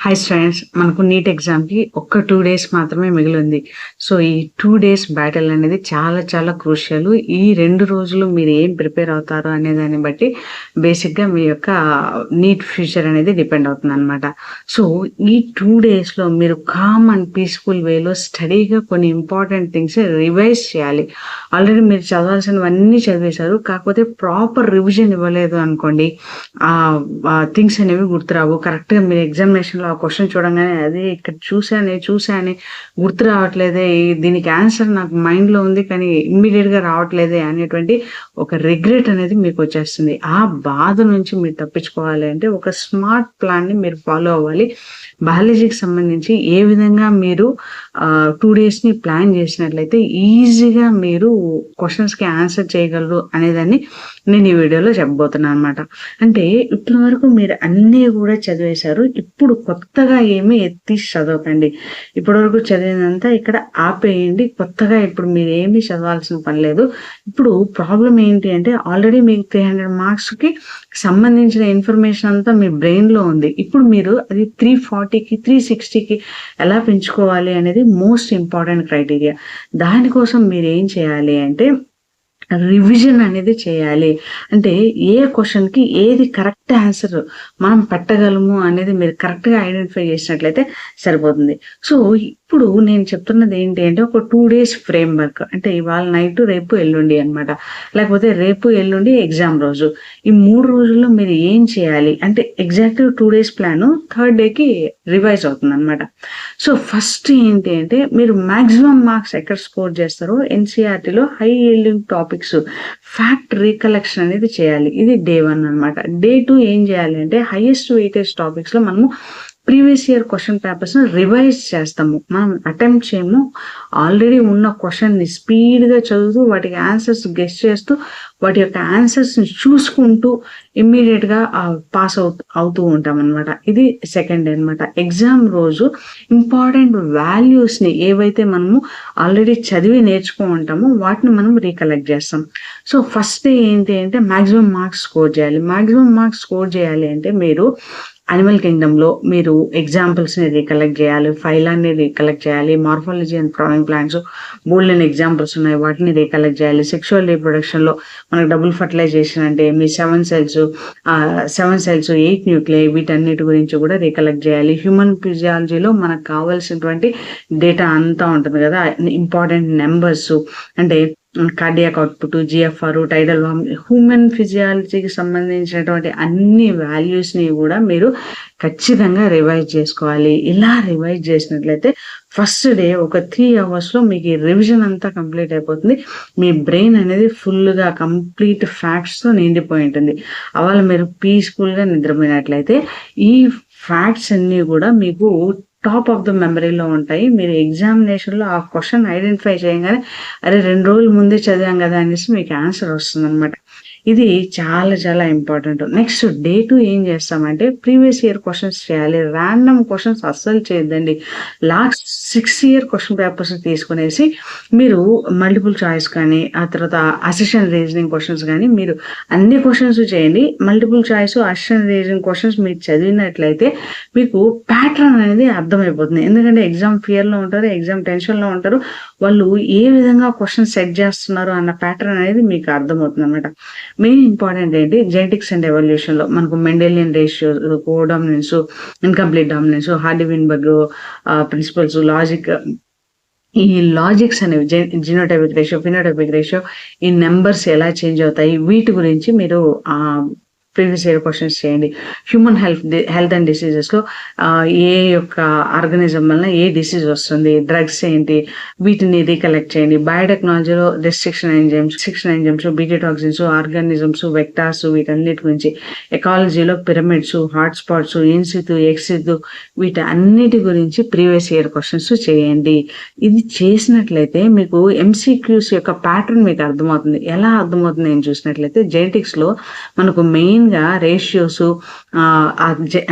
Hi students, మనకు neat ఎగ్జామ్కి ఒక్క 2 days మాత్రమే మిగిలింది. సో ఈ 2 days బ్యాటిల్ అనేది చాలా చాలా క్రూషియల్. ఈ 2 రోజులు మీరు ఏం ప్రిపేర్ అవుతారు అనే దాన్ని బట్టి బేసిక్గా మీ యొక్క నీట్ ఫ్యూచర్ అనేది డిపెండ్ అవుతుంది అనమాట. సో ఈ 2 daysలో మీరు కామ్ అండ్ పీస్ఫుల్ వేలో స్టడీగా కొన్ని ఇంపార్టెంట్ థింగ్స్ రివైజ్ చేయాలి. ఆల్రెడీ మీరు చదవాల్సినవన్నీ చదివేశారు, కాకపోతే ప్రాపర్ రివిజన్ ఇవ్వలేదు అనుకోండి, థింగ్స్ అనేవి గుర్తురావు. కరెక్ట్గా మీరు ఎగ్జామినేషన్లో ఆ క్వశ్చన్ చూడంగానే అదే ఇక్కడ చూసానే గుర్తు రావట్లేదే, దీనికి ఆన్సర్ నాకు మైండ్లో ఉంది కానీ ఇమ్మీడియట్గా రావట్లేదే అనేటువంటి ఒక రిగ్రెట్ అనేది మీకు వచ్చేస్తుంది. ఆ బాధ నుంచి మీరు తప్పించుకోవాలి అంటే ఒక స్మార్ట్ ప్లాన్ని మీరు ఫాలో అవ్వాలి. బయాలజీకి సంబంధించి ఏ విధంగా మీరు 2 daysని ప్లాన్ చేసినట్లయితే ఈజీగా మీరు క్వశ్చన్స్కి ఆన్సర్ చేయగలరు అనేదాన్ని నేను ఈ వీడియోలో చెప్పబోతున్నాను అనమాట. అంటే ఇప్పటి వరకు మీరు అన్నీ కూడా చదివేశారు, ఇప్పుడు కొత్తగా ఏమీ ఎత్తి చదవకండి. ఇప్పటి వరకు చదివినంతా ఇక్కడ ఆపేయండి. కొత్తగా ఇప్పుడు మీరు ఏమీ చదవాల్సిన పని లేదు. ఇప్పుడు ప్రాబ్లం ఏంటి అంటే ఆల్రెడీ మీకు 300 మార్క్స్కి సంబంధించిన ఇన్ఫర్మేషన్ అంతా మీ బ్రెయిన్లో ఉంది. ఇప్పుడు మీరు అది 340కి 360కి ఎలా పెంచుకోవాలి అనేది మోస్ట్ ఇంపార్టెంట్ క్రైటీరియా. దానికోసం మీరు ఏం చేయాలి అంటే రివిజన్ అనేది చేయాలి. అంటే ఏ క్వశ్చన్కి ఏది కరెక్ట్ ఆన్సర్ మనం పెట్టగలము అనేది మీరు కరెక్ట్గా ఐడెంటిఫై చేసినట్లయితే సరిపోతుంది. సో ఇప్పుడు నేను చెప్తున్నది ఏంటి అంటే ఒక 2 days ఫ్రేమ్ వర్క్. అంటే ఇవాళ నైట్, రేపు ఎల్లుండి అనమాట, లేకపోతే రేపు ఎల్లుండి ఎగ్జామ్ రోజు. ఈ 3 రోజుల్లో మీరు ఏం చేయాలి అంటే ఎగ్జాక్ట్ 2 days ప్లాన్ 3rd డేకి రివైజ్ అవుతుంది అనమాట. సో ఫస్ట్ ఏంటి అంటే మీరు మ్యాక్సిమం మార్క్స్ ఎక్కడ స్కోర్ చేస్తారో ఎన్సీఆర్టీలో high yielding topics fact recollection అనేది చేయాలి. ఇది Day 1 అనమాట. Day 2 ఏం చేయాలి అంటే హైయెస్ట్ వెయిటేజ్ టాపిక్స్లో మనము ప్రీవియస్ ఇయర్ క్వశ్చన్ పేపర్స్ని రివైజ్ చేస్తాము. మనం అటెంప్ట్ చేయము, ఆల్రెడీ ఉన్న క్వశ్చన్ని స్పీడ్గా చదువుతూ వాటికి ఆన్సర్స్ గెస్ చేస్తూ వాటి యొక్క ఆన్సర్స్ని చూసుకుంటూ ఇమ్మీడియట్గా పాస్ అవుతూ ఉంటాం అనమాట. ఇది సెకండ్ డే అనమాట. ఎగ్జామ్ రోజు ఇంపార్టెంట్ వాల్యూస్ని ఏవైతే మనము ఆల్రెడీ చదివి నేర్చుకో ఉంటామో వాటిని మనం రీకలెక్ట్ చేస్తాం. సో ఫస్ట్ డే ఏంటి అంటే మ్యాక్సిమం మార్క్స్ స్కోర్ చేయాలి. మ్యాక్సిమం మార్క్స్ స్కోర్ చేయాలి అంటే మీరు అనిమల్ కింగ్డమ్లో మీరు ఎగ్జాంపుల్స్ని రీకలెక్ట్ చేయాలి, ఫైలాన్ని రీకలెక్ట్ చేయాలి, morphology and క్రానింగ్ plants bold examples ఉన్నాయి, వాటిని రీకలెక్ట్ చేయాలి. సెక్షువల్ రీప్రొడక్షన్లో మనకు డబుల్ ఫర్టిలైజేషన్ అంటే మీ 7 cells 8 న్యూక్లియై, వీటన్నిటి గురించి కూడా రీకలెక్ట్ చేయాలి. హ్యూమన్ ఫిజియాలజీలో మనకు కావాల్సినటువంటి డేటా అంతా ఉంటుంది కదా, ఇంపార్టెంట్ నెంబర్స్ అంటే కార్డియాక్ అవుట్పుట్, జిఎఫ్ఆర్, టైడల్ వామ్, హ్యూమన్ ఫిజియాలజీకి సంబంధించినటువంటి అన్ని వాల్యూస్ని కూడా మీరు ఖచ్చితంగా రివైజ్ చేసుకోవాలి. ఇలా రివైజ్ చేసినట్లయితే ఫస్ట్ డే ఒక 3 hours మీకు ఈ రివిజన్ అంతా కంప్లీట్ అయిపోతుంది. మీ బ్రెయిన్ అనేది ఫుల్గా కంప్లీట్ ఫ్యాక్ట్స్తో నిండిపోయి ఉంటుంది. అవాళ మీరు పీస్ఫుల్గా నిద్రపోయినట్లయితే ఈ ఫ్యాక్ట్స్ అన్నీ కూడా మీకు టాప్ ఆఫ్ ద మెమరీలో ఉంటాయి. మీరు ఎగ్జామినేషన్లో ఆ క్వశ్చన్ ఐడెంటిఫై చేయగానే అరే 2 రోజుల ముందే చదివాం కదా అనేసి మీకు ఆన్సర్ వస్తుంది అనమాట. ఇది చాలా చాలా ఇంపార్టెంట్. నెక్స్ట్ Day 2 ఏం చేస్తామంటే ప్రీవియస్ ఇయర్ క్వశ్చన్స్ చేయాలి. ర్యాండమ్ క్వశ్చన్స్ అస్సలు చేయొద్దండి. లాస్ట్ 6 year క్వశ్చన్ పేపర్స్ తీసుకునేసి మీరు మల్టిపుల్ చాయిస్ కానీ ఆ తర్వాత అసిషన్ రీజనింగ్ క్వశ్చన్స్ కానీ మీరు అన్ని క్వశ్చన్స్ చేయండి. మల్టిపుల్ చాయిస్, అసిషన్ రీజనింగ్ క్వశ్చన్స్ మీరు చదివినట్లయితే మీకు ప్యాటర్న్ అనేది అర్థమైపోతుంది. ఎందుకంటే ఎగ్జామ్ ఫియర్లో ఉంటారు, ఎగ్జామ్ టెన్షన్లో ఉంటారు, వాళ్ళు ఏ విధంగా క్వశ్చన్ సెట్ చేస్తున్నారు అన్న ప్యాటర్న్ అనేది మీకు అర్థమవుతుంది అనమాట. మెయిన్ ఇంపార్టెంట్ ఏంటి, జెనెటిక్స్ అండ్ ఎవల్యూషన్లో మనకు Mendelian ratios, codominance, incomplete dominance, Hardy Weinberg principles, logic, ఈ లాజిక్స్ అనేవి జినోటైపిక్ రేషియో, ఫినోటైపిక్ రేషియో, ఈ నెంబర్స్ ఎలా చేంజ్ అవుతాయి, వీటి గురించి మీరు ప్రీవియస్ ఇయర్ క్వశ్చన్స్ చేయండి. హ్యూమన్ హెల్త్ అండ్ డిసీజెస్లో ఏ యొక్క ఆర్గానిజం వలన ఏ డిసీజ్ వస్తుంది, డ్రగ్స్ ఏంటి, వీటిని రీకలెక్ట్ చేయండి. బయోటెక్నాలజీలో రెస్ట్రిక్షన్ ఎంజైమ్స్, బీటాటాక్సిన్స్, ఆర్గానిజమ్స్, వెక్టార్స్, వీటన్నిటి గురించి. ఎకాలజీలో పిరమిడ్స్, హాట్స్పాట్స్, ఇన్సితు, ఎక్సితు, వీటన్నిటి గురించి ప్రీవియస్ ఇయర్ క్వశ్చన్స్ చేయండి. ఇది చేసినట్లయితే మీకు ఎంసీక్యూస్ యొక్క ప్యాటర్న్ మీకు అర్థమవుతుంది. ఎలా అర్థమవుతుంది అని చూసినట్లయితే జెనెటిక్స్లో మనకు మెయిన్ రేషియోస్,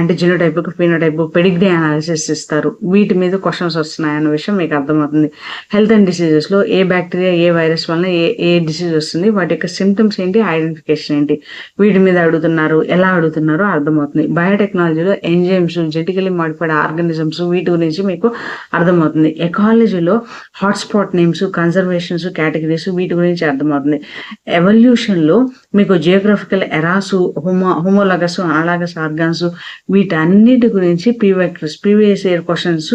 అంటే జినోటైప్, ఫినోటైప్, పెడిగ్రీ అనాలిసిస్ ఇస్తారు. వీటి మీద క్వశ్చన్స్ వస్తున్నాయన్న విషయం మీకు అర్థమవుతుంది. హెల్త్ అండ్ డిసీజెస్లో ఏ బ్యాక్టీరియా, ఏ వైరస్ వలన ఏ డిసీజ్ వస్తుంది, వాటి యొక్క సిమ్టమ్స్ ఏంటి, ఐడెంటిఫికేషన్ ఏంటి, వీటి మీద అడుగుతున్నారు, ఎలా అడుగుతున్నారో అర్థమవుతుంది. బయోటెక్నాలజీలో ఎంజైమ్స్, జెనెటికలీ మాడిఫైడ్ ఆర్గానిజమ్స్, వీటి గురించి మీకు అర్థమవుతుంది. ఎకాలజీలో హాట్స్పాట్ నేమ్స్, కన్జర్వేషన్స్, కేటగిరీస్, వీటి గురించి అర్థమవుతుంది. ఎవల్యూషన్లో మీకు జియోగ్రఫికల్ ఎరాసు, హోమోలాగస్, అనాలాగస్ ఆర్గాన్స్, వీటన్నిటి గురించి ప్రీవియస్ ఇయర్ క్వశ్చన్స్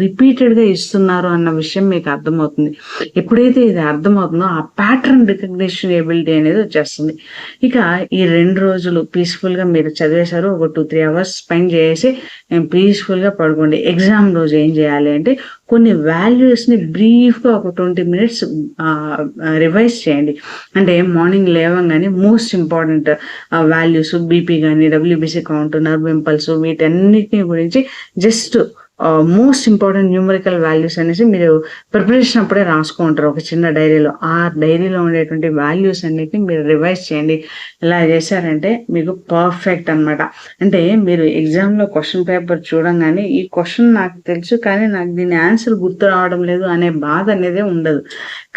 రిపీటెడ్గా ఇస్తున్నారు అన్న విషయం మీకు అర్థమవుతుంది. ఎప్పుడైతే ఇది అర్థమవుతుందో ఆ ప్యాటర్న్ రికగ్నిషన్ ఎబిలిటీ అనేది వచ్చేస్తుంది. ఇక ఈ 2 రోజులు పీస్ఫుల్గా మీరు చదివేశారు, ఒక 2-3 అవర్స్ స్పెండ్ చేసి పీస్ఫుల్గా పడుకోండి. ఎగ్జామ్ రోజు ఏం చేయాలి అంటే కొన్ని వాల్యూస్ని బ్రీఫ్గా ఒక 20 minutes రివైజ్ చేయండి. అంటే మార్నింగ్ లేవంగానే మోస్ట్ ఇంపార్టెంట్ వాల్యూస్, బీపీ కానీ, డబ్ల్యూబీసీ కౌంట్, నర్వ్ ఇంపల్స్, వీటన్నిటిని గురించి just most important numerical values అనేసి మీరు ప్రిపరేషన్ అప్పుడే రాసుకుంటారు ఒక చిన్న డైరీలో. ఆ డైరీలో ఉండేటువంటి వాల్యూస్ అన్నిటిని మీరు రివైజ్ చేయండి. ఇలా చేశారంటే మీకు పర్ఫెక్ట్ అనమాట. అంటే మీరు ఎగ్జామ్లో క్వశ్చన్ పేపర్ చూడంగానే ఈ క్వశ్చన్ నాకు తెలుసు కానీ నాకు దీని ఆన్సర్ గుర్తు రావడం లేదు అనే బాధ అనేది ఉండదు.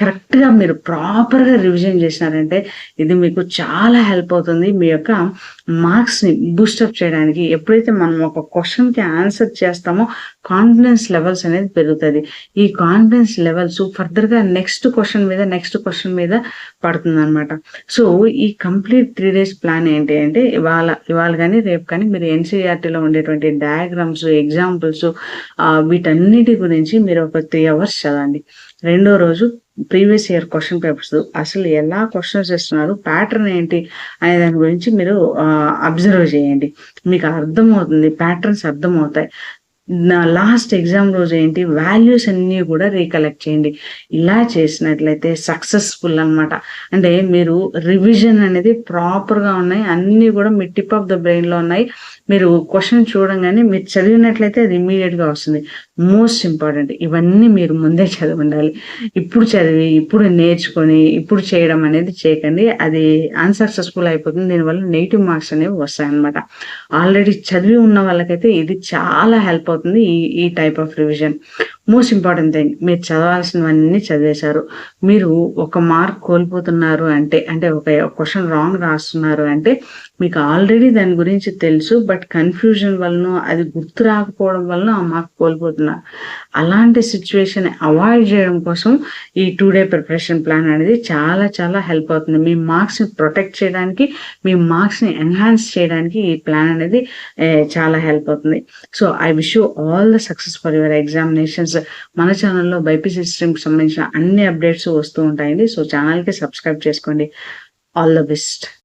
కరెక్ట్గా మీరు ప్రాపర్గా రివిజన్ చేసినారంటే ఇది మీకు చాలా హెల్ప్ అవుతుంది మీ యొక్క మార్క్స్ని బూస్టప్ చేయడానికి. ఎప్పుడైతే మనం ఒక క్వశ్చన్కి ఆన్సర్ చేస్తామో కాన్ఫిడెన్స్ లెవెల్స్ అనేది పెరుగుతుంది. ఈ కాన్ఫిడెన్స్ లెవెల్స్ ఫర్దర్గా నెక్స్ట్ క్వశ్చన్ మీద పడుతుంది అనమాట. సో ఈ కంప్లీట్ 3 days ప్లాన్ ఏంటి అంటే ఇవాళ కానీ రేపు కానీ మీరు ఎన్సీఈఆర్టీలో ఉండేటువంటి డయాగ్రామ్స్, ఎగ్జాంపుల్స్, వీటన్నిటి గురించి మీరు ఒక 3 hours చదవండి. 2వ రోజు ప్రీవియస్ ఇయర్ క్వశ్చన్ పేపర్స్ అసలు ఎలా క్వశ్చన్స్ ఇస్తున్నారు, ప్యాటర్న్ ఏంటి అనే దాని గురించి మీరు అబ్జర్వ్ చేయండి. మీకు అర్థమవుతుంది, ప్యాటర్న్స్ అర్థమవుతాయి. లాస్ట్ ఎగ్జామ్ రోజు ఏంటి వాల్యూస్ అన్నీ కూడా రీకలెక్ట్ చేయండి. ఇలా చేసినట్లయితే సక్సెస్ఫుల్ అనమాట. అంటే మీరు రివిజన్ అనేది ప్రాపర్గా ఉన్నాయి, అన్నీ కూడా మీ టిప్ ఆఫ్ ద బ్రెయిన్లో ఉన్నాయి. మీరు క్వశ్చన్ చూడంగానే మీరు చదివినట్లయితే అది ఇమీడియట్గా వస్తుంది. మోస్ట్ ఇంపార్టెంట్ ఇవన్నీ మీరు ముందే చదివి ఉండాలి. ఇప్పుడు చదివి, ఇప్పుడు నేర్చుకొని, ఇప్పుడు చేయడం అనేది చేయకండి. అది అన్సక్సెస్ఫుల్ అయిపోతుంది. దీనివల్ల నెగిటివ్ మార్క్స్ అనేవి వస్తాయన్నమాట. ఆల్రెడీ చదివి ఉన్న వాళ్ళకైతే ఇది చాలా హెల్ప్ అవుతుంది ఈ type of revision. Most important thing, మీరు చదవాల్సినవన్నీ చదివేశారు. మీరు ఒక మార్క్ కోల్పోతున్నారు అంటే ఒక క్వశ్చన్ రాంగ్ రాస్తున్నారు అంటే మీకు ఆల్రెడీ దాని గురించి తెలుసు, బట్ కన్ఫ్యూజన్ వలన, అది గుర్తు రాకపోవడం వలన ఆ మార్క్ కోల్పోతున్నారు. అలాంటి సిచ్యువేషన్ అవాయిడ్ చేయడం కోసం ఈ 2 day ప్రిపరేషన్ ప్లాన్ అనేది చాలా చాలా హెల్ప్ అవుతుంది. మీ మార్క్స్ని ప్రొటెక్ట్ చేయడానికి, మీ మార్క్స్ని ఎన్హాన్స్ చేయడానికి ఈ ప్లాన్ అనేది చాలా హెల్ప్ అవుతుంది. So I wish you all the success for your examinations. మన ఛానల్లో బైపీసీ స్ట్రీమ్కి సంబంధించిన అన్ని అప్డేట్స్ వస్తూ ఉంటాయండి. సో ఛానల్కి సబ్స్క్రైబ్ చేసుకోండి. All the best.